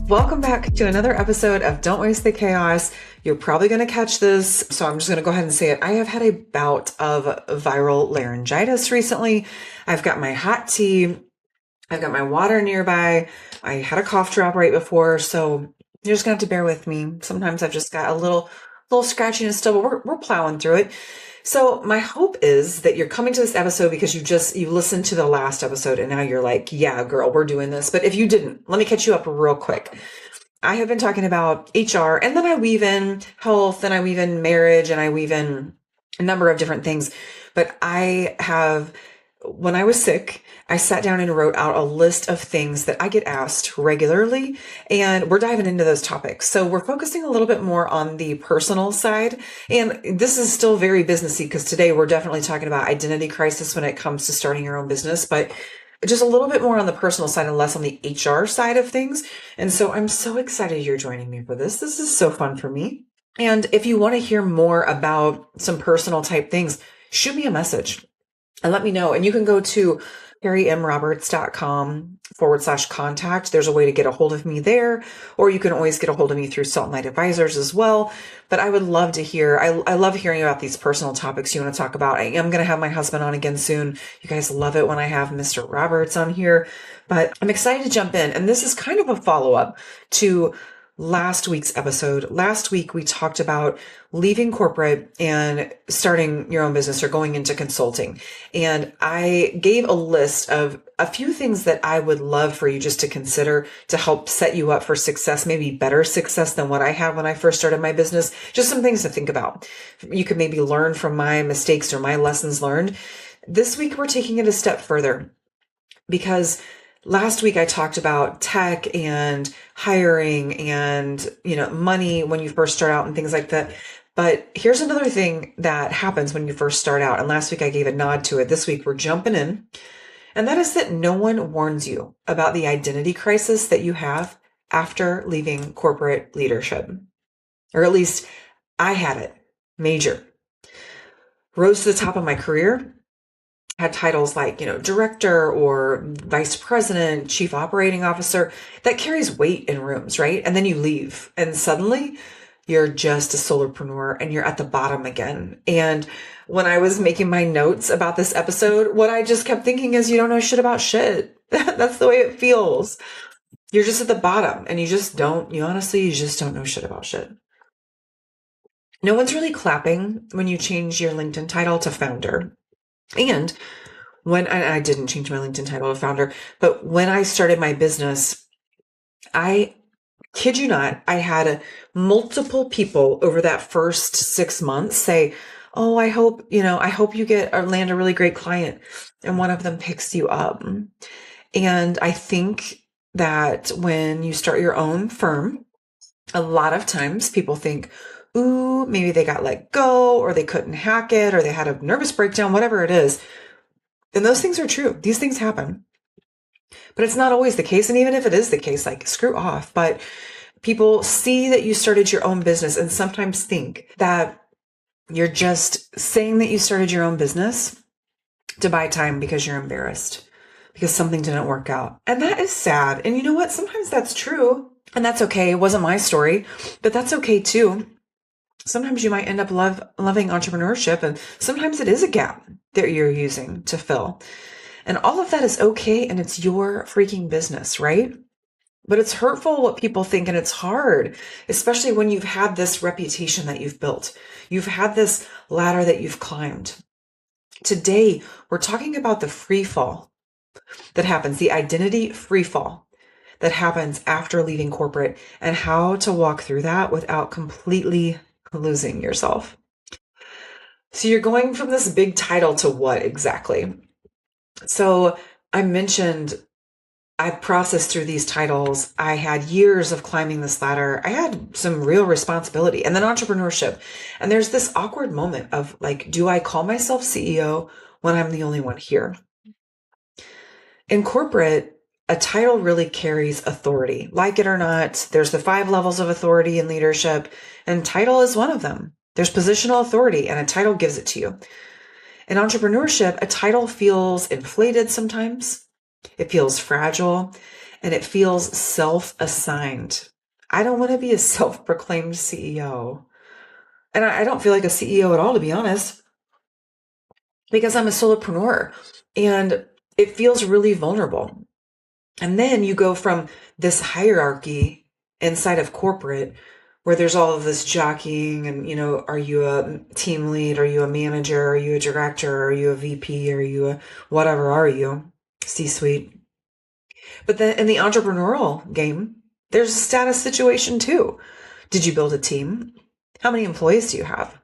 Welcome back to another episode of Don't Waste the Chaos. You're probably going to catch this, so I'm just going to go ahead and say it. I have had a bout of viral laryngitis recently. I've got my hot tea. I've got my water nearby. I had a cough drop right before, so you're just going to have to bear with me. Sometimes I've just got a little scratchiness still, but we're plowing through it. So my hope is that you're coming to this episode because you listened to the last episode and now you're like, yeah, girl, we're doing this. But if you didn't, let me catch you up real quick. I have been talking about HR, and then I weave in health, and I weave in marriage, and I weave in a number of different things. But when I was sick, I sat down and wrote out a list of things that I get asked regularly, and we're diving into those topics. So we're focusing a little bit more on the personal side, and this is still very businessy because today we're definitely talking about identity crisis when it comes to starting your own business, but just a little bit more on the personal side and less on the HR side of things. And so I'm so excited you're joining me for this. This is so fun for me. And if you want to hear more about some personal type things, shoot me a message and let me know. And you can go to kerrimroberts.com/contact. There's a way to get a hold of me there, or you can always get a hold of me through Salt and Light Advisors as well. But I would love to hear, I love hearing about these personal topics you want to talk about. I am going to have my husband on again soon. You guys love it when I have Mr. Roberts on here, but I'm excited to jump in. And this is kind of a follow-up to last week's episode. Last week, we talked about leaving corporate and starting your own business or going into consulting. And I gave a list of a few things that I would love for you just to consider to help set you up for success, maybe better success than what I had when I first started my business. Just some things to think about. You could maybe learn from my mistakes or my lessons learned. This week, we're taking it a step further because last week I talked about tech and hiring and, money when you first start out and things like that. But here's another thing that happens when you first start out. And last week I gave a nod to it. This week we're jumping in. And that is that no one warns you about the identity crisis that you have after leaving corporate leadership. Or at least I had it major. Rose to the top of my career. Had titles like, director or vice president, chief operating officer. That carries weight in rooms, right? And then you leave and suddenly you're just a solopreneur and you're at the bottom again. And when I was making my notes about this episode, what I just kept thinking is you don't know shit about shit. That's the way it feels. You're just at the bottom and you just don't know shit about shit. No one's really clapping when you change your LinkedIn title to founder. And when I didn't change my LinkedIn title to founder, but when I started my business, I kid you not, I had multiple people over that first 6 months say, oh, I hope you get or land a really great client. And one of them picks you up. And I think that when you start your own firm, a lot of times people think, ooh, maybe they got let go or they couldn't hack it or they had a nervous breakdown, whatever it is. And those things are true. These things happen. But it's not always the case. And even if it is the case, like screw off. But people see that you started your own business and sometimes think that you're just saying that you started your own business to buy time because you're embarrassed, because something didn't work out. And that is sad. And you know what? Sometimes that's true. And that's okay. It wasn't my story, but that's okay too. Sometimes you might end up loving entrepreneurship, and sometimes it is a gap that you're using to fill. And all of that is okay, and it's your freaking business, right? But it's hurtful what people think, and it's hard, especially when you've had this reputation that you've built. You've had this ladder that you've climbed. Today, we're talking about the free fall that happens, the identity free fall that happens after leaving corporate, and how to walk through that without completely losing yourself. So you're going from this big title to what exactly? So I mentioned I processed through these titles. I had years of climbing this ladder. I had some real responsibility and then entrepreneurship. And there's this awkward moment of like, do I call myself CEO when I'm the only one here? In corporate, a title really carries authority. Like it or not, there's the 5 levels of authority in leadership, and title is one of them. There's positional authority, and a title gives it to you. In entrepreneurship, a title feels inflated sometimes. It feels fragile, and it feels self-assigned. I don't want to be a self-proclaimed CEO. And I don't feel like a CEO at all, to be honest, because I'm a solopreneur and it feels really vulnerable. And then you go from this hierarchy inside of corporate where there's all of this jockeying and, are you a team lead? Are you a manager? Are you a director? Are you a VP? Are you a whatever are you? C-suite. But then in the entrepreneurial game, there's a status situation too. Did you build a team? How many employees do you have?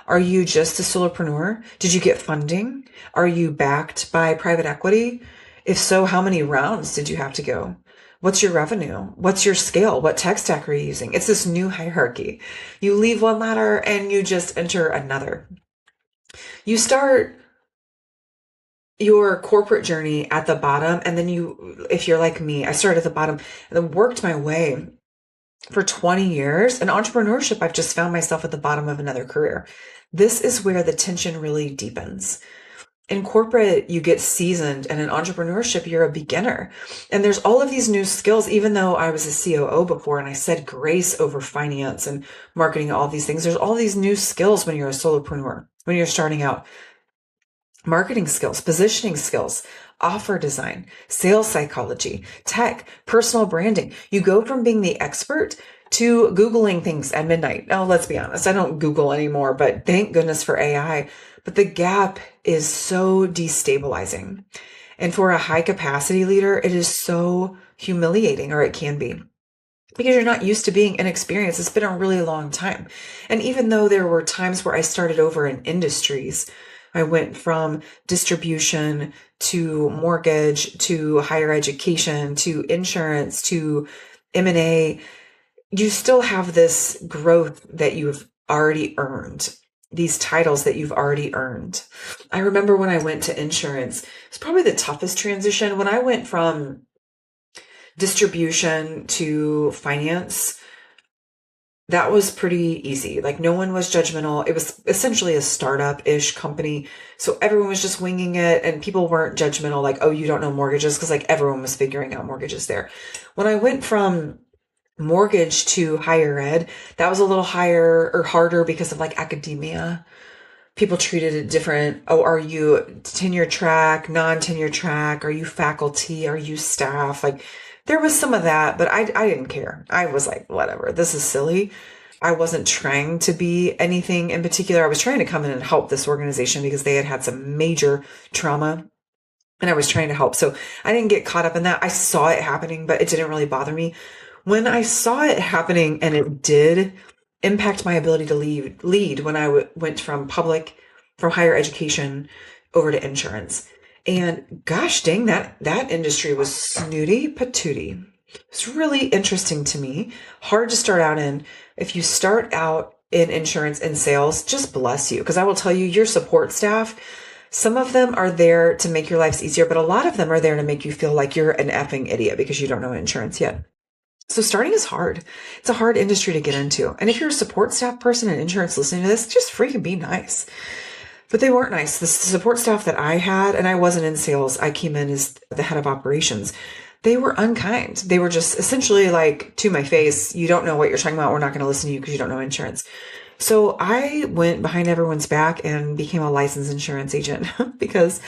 Are you just a solopreneur? Did you get funding? Are you backed by private equity? If so, how many rounds did you have to go? What's your revenue? What's your scale? What tech stack are you using? It's this new hierarchy. You leave one ladder and you just enter another. You start your corporate journey at the bottom. And then if you're like me, I started at the bottom and then worked my way for 20 years. In entrepreneurship, I've just found myself at the bottom of another career. This is where the tension really deepens. In corporate, you get seasoned, and in entrepreneurship, you're a beginner. And there's all of these new skills, even though I was a COO before and I said grace over finance and marketing, all these things. There's all these new skills when you're a solopreneur, when you're starting out. Marketing skills, positioning skills, offer design, sales psychology, tech, personal branding. You go from being the expert to Googling things at midnight. Now, let's be honest, I don't Google anymore, but thank goodness for AI. But the gap is so destabilizing. And for a high capacity leader, it is so humiliating, or it can be, because you're not used to being inexperienced. It's been a really long time. And even though there were times where I started over in industries, I went from distribution to mortgage to higher education to insurance to M&A, you still have this growth that you've already earned, these titles that you've already earned. I remember when I went to insurance, it's probably the toughest transition. When I went from distribution to finance, that was pretty easy. Like, no one was judgmental. It was essentially a startup-ish company. So everyone was just winging it, and people weren't judgmental. Like, oh, you don't know mortgages, because like everyone was figuring out mortgages there. When I went from mortgage to higher ed, that was a little higher or harder because of like academia. People treated it different. Oh, are you tenure track, non-tenure track? Are you faculty? Are you staff? Like, there was some of that, but I didn't care. I was like, whatever, this is silly. I wasn't trying to be anything in particular. I was trying to come in and help this organization because they had had some major trauma, and I was trying to help. So I didn't get caught up in that. I saw it happening, but it didn't really bother me. When I saw it happening, and it did impact my ability to lead when I went from higher education over to insurance. And gosh dang, that industry was snooty patootie. It's really interesting to me. Hard to start out in. If you start out in insurance and sales, just bless you. Because I will tell you, your support staff, some of them are there to make your lives easier, but a lot of them are there to make you feel like you're an effing idiot because you don't know insurance yet. So starting is hard. It's a hard industry to get into. And if you're a support staff person in insurance listening to this, just freaking be nice. But they weren't nice. The support staff that I had, and I wasn't in sales, I came in as the head of operations. They were unkind. They were just essentially like, to my face, you don't know what you're talking about. We're not going to listen to you because you don't know insurance. So I went behind everyone's back and became a licensed insurance agent because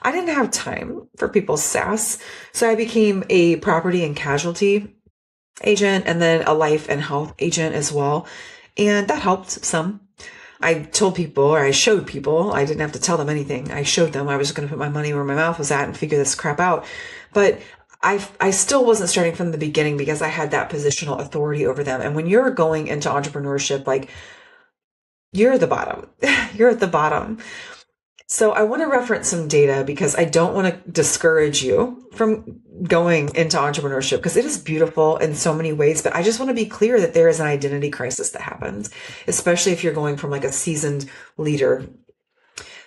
I didn't have time for people's sass. So I became a property and casualty agent and then a life and health agent as well. And that helped some. I told people, or I showed people, I didn't have to tell them anything. I showed them I was going to put my money where my mouth was at and figure this crap out. But I still wasn't starting from the beginning because I had that positional authority over them. And when you're going into entrepreneurship, like, you're the bottom. You're at the bottom. So I want to reference some data because I don't want to discourage you from going into entrepreneurship because it is beautiful in so many ways. But I just want to be clear that there is an identity crisis that happens, especially if you're going from like a seasoned leader.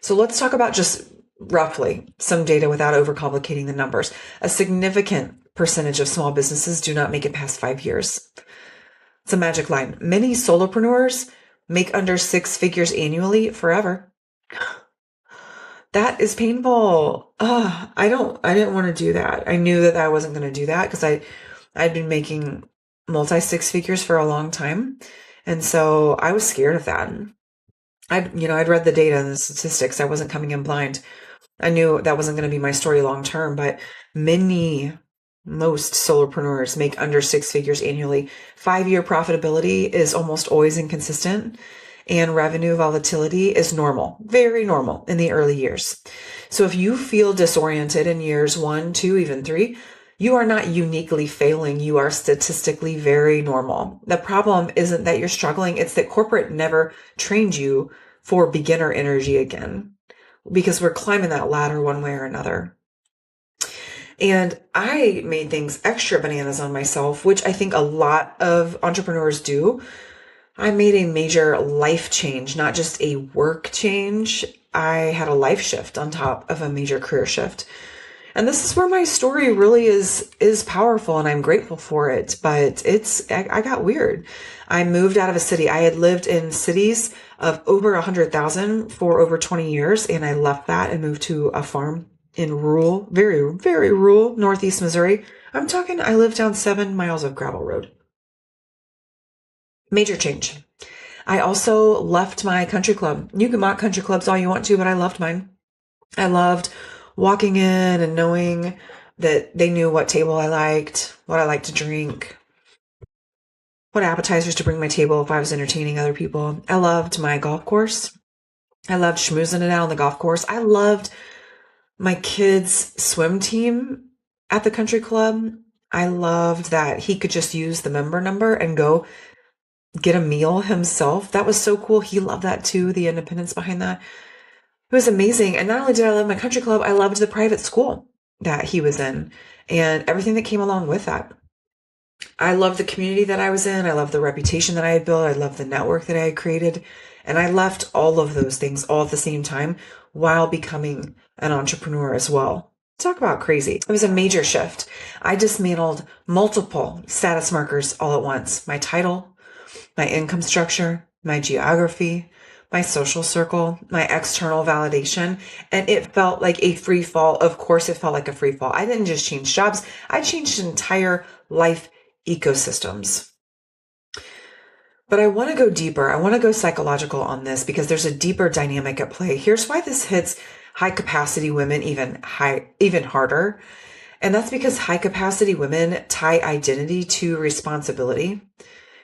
So let's talk about just roughly some data without overcomplicating the numbers. A significant percentage of small businesses do not make it past 5 years. It's a magic line. Many solopreneurs make under 6 figures annually forever. That is painful. I didn't want to do that. I knew that I wasn't going to do that because I'd been making multi six figures for a long time. And so I was scared of that. I'd read the data and the statistics. I wasn't coming in blind. I knew that wasn't going to be my story long term, but most solopreneurs make under six figures annually. 5-year profitability is almost always inconsistent, and revenue volatility is normal, very normal in the early years. So if you feel disoriented in years 1, 2, even 3, you are not uniquely failing. You are statistically very normal. The problem isn't that you're struggling. It's that corporate never trained you for beginner energy again, because we're climbing that ladder one way or another. And I made things extra bananas on myself, which I think a lot of entrepreneurs do. I made a major life change, not just a work change. I had a life shift on top of a major career shift. And this is where my story really is powerful, and I'm grateful for it. But I got weird. I moved out of a city. I had lived in cities of over 100,000 for over 20 years, and I left that and moved to a farm in rural, very, very rural Northeast Missouri. I lived down 7 miles of gravel road. Major change. I also left my country club. You can mock country clubs all you want to, but I loved mine. I loved walking in and knowing that they knew what table I liked, what I liked to drink, what appetizers to bring to my table if I was entertaining other people. I loved my golf course. I loved schmoozing it out on the golf course. I loved my kids' swim team at the country club. I loved that he could just use the member number and go get a meal himself. That was so cool. He loved that too, the independence behind that. It was amazing. And not only did I love my country club, I loved the private school that he was in and everything that came along with that. I loved the community that I was in. I loved the reputation that I had built. I loved the network that I had created. And I left all of those things all at the same time while becoming an entrepreneur as well. Talk about crazy. It was a major shift. I dismantled multiple status markers all at once. My title, my income structure, my geography, my social circle, my external validation. And it felt like a free fall. Of course, it felt like a free fall. I didn't just change jobs. I changed entire life ecosystems. But I want to go deeper. I want to go psychological on this because there's a deeper dynamic at play. Here's why this hits high capacity women even harder. And that's because high capacity women tie identity to responsibility.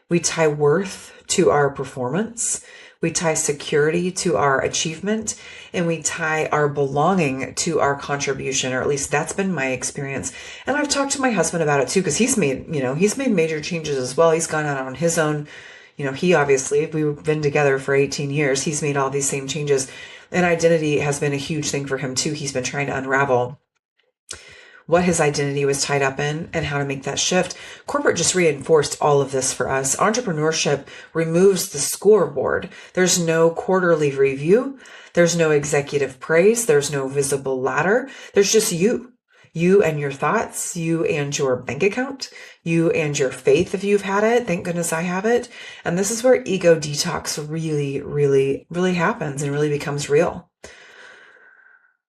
We tie worth to our performance. We tie security to our achievement, and we tie our belonging to our contribution, or at least that's been my experience. And I've talked to my husband about it too, because he's made major changes as well. He's gone out on his own. We've been together for 18 years. He's made all these same changes, and identity has been a huge thing for him too. He's been trying to unravel what his identity was tied up in and how to make that shift. Corporate just reinforced all of this for us. Entrepreneurship removes the scoreboard. There's no quarterly review. There's no executive praise. There's no visible ladder. There's just you and your thoughts, you and your bank account, you and your faith if you've had it. Thank goodness I have it. And this is where ego detox really, really, really happens and really becomes real.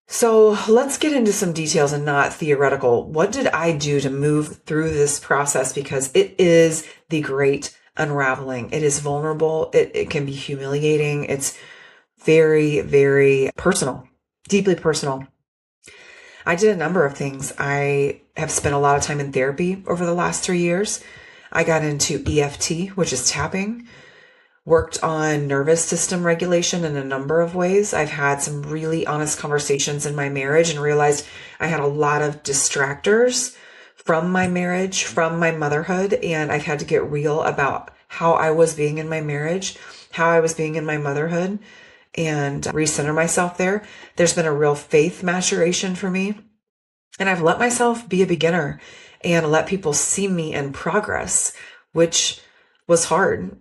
So let's get into some details and not theoretical. What did I do to move through this process? Because it is the great unraveling. It is vulnerable. It can be humiliating. It's very, very personal, deeply personal. I did a number of things. I have spent a lot of time in therapy over the last 3 years. I got into EFT, which is tapping. Worked on nervous system regulation in a number of ways. I've had some really honest conversations in my marriage and realized I had a lot of distractors from my marriage, from my motherhood, and I've had to get real about how I was being in my marriage, how I was being in my motherhood, and recenter myself there. There's been a real faith maturation for me, and I've let myself be a beginner and let people see me in progress, which was hard.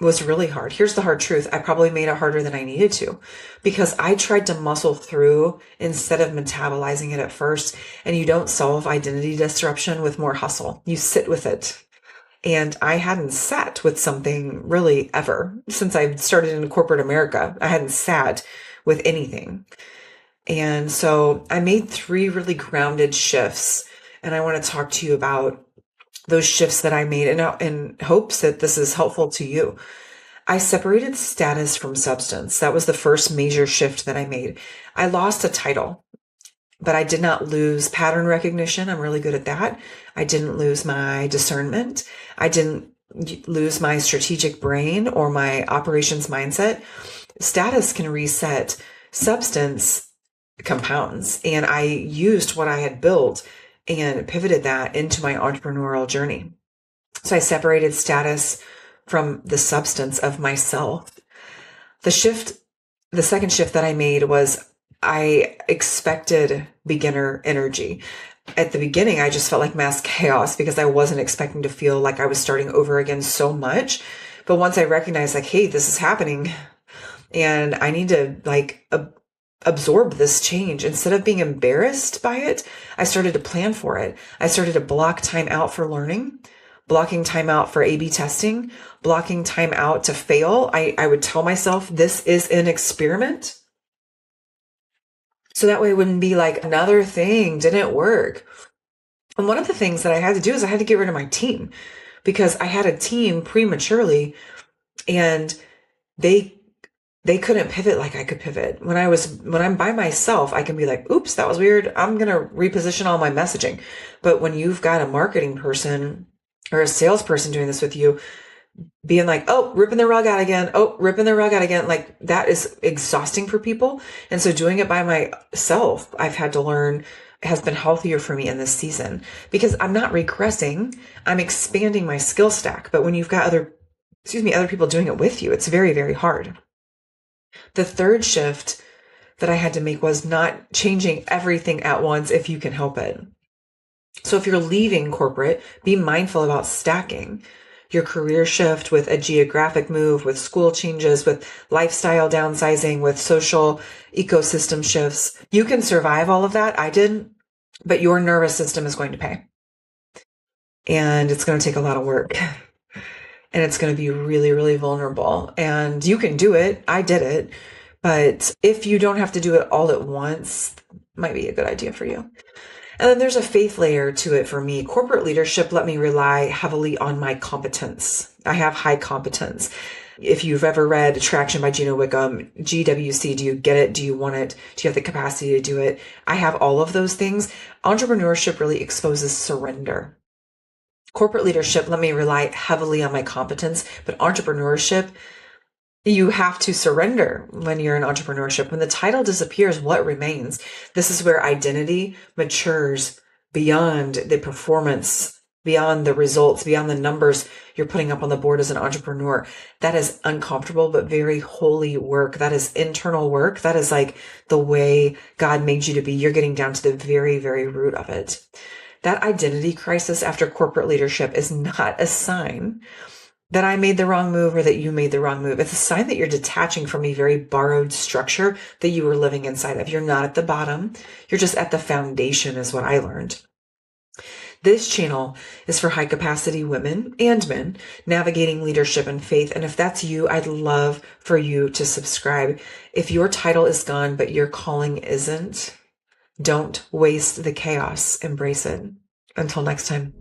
Was really hard. Here's the hard truth. I probably made it harder than I needed to because I tried to muscle through instead of metabolizing it at first. And you don't solve identity disruption with more hustle. You sit with it. And I hadn't sat with something really ever since I started in corporate America. I hadn't sat with anything. And so I made 3 really grounded shifts, and I want to talk to you about those shifts that I made in hopes that this is helpful to you. I separated status from substance. That was the first major shift that I made. I lost a title, but I did not lose pattern recognition. I'm really good at that. I didn't lose my discernment. I didn't lose my strategic brain or my operations mindset. Status can reset. Substance compounds. And I used what I had built and pivoted that into my entrepreneurial journey. So I separated status from the substance of myself. The second shift that I made was I expected beginner energy. At the beginning, I just felt like mass chaos because I wasn't expecting to feel like I was starting over again so much. But once I recognized like, hey, this is happening and I need to absorb this change, instead of being embarrassed by it, I started to plan for it. I started to block time out for learning, blocking time out for A/B testing, blocking time out to fail. I would tell myself this is an experiment. So that way it wouldn't be like another thing didn't work. And one of the things that I had to do is I had to get rid of my team, because I had a team prematurely and they couldn't pivot like I could pivot. When I'm by myself, I can be like, oops, that was weird. I'm going to reposition all my messaging. But when you've got a marketing person or a salesperson doing this with you, being like, oh, ripping the rug out again. Oh, ripping the rug out again. Like, that is exhausting for people. And so doing it by myself, I've had to learn, has been healthier for me in this season, because I'm not regressing. I'm expanding my skill stack. But when you've got other people doing it with you, it's very, very hard. The third shift that I had to make was not changing everything at once if you can help it. So if you're leaving corporate, be mindful about stacking your career shift with a geographic move, with school changes, with lifestyle downsizing, with social ecosystem shifts. You can survive all of that. I didn't, but your nervous system is going to pay. And it's going to take a lot of work. And it's going to be really, really vulnerable. And you can do it. I did it. But if you don't have to do it all at once, it might be a good idea for you. And then there's a faith layer to it for me. Corporate leadership let me rely heavily on my competence. I have high competence. If you've ever read Traction by Gino Wickham, GWC, do you get it? Do you want it? Do you have the capacity to do it? I have all of those things. Entrepreneurship really exposes surrender. Corporate leadership let me rely heavily on my competence, but entrepreneurship, you have to surrender when you're in entrepreneurship. When the title disappears, what remains? This is where identity matures beyond the performance, beyond the results, beyond the numbers you're putting up on the board as an entrepreneur. That is uncomfortable, but very holy work. That is internal work. That is like the way God made you to be. You're getting down to the very, very root of it. That identity crisis after corporate leadership is not a sign that I made the wrong move or that you made the wrong move. It's a sign that you're detaching from a very borrowed structure that you were living inside of. You're not at the bottom. You're just at the foundation, is what I learned. This channel is for high capacity women and men navigating leadership and faith. And if that's you, I'd love for you to subscribe. If your title is gone, but your calling isn't, don't waste the chaos. Embrace it. Until next time.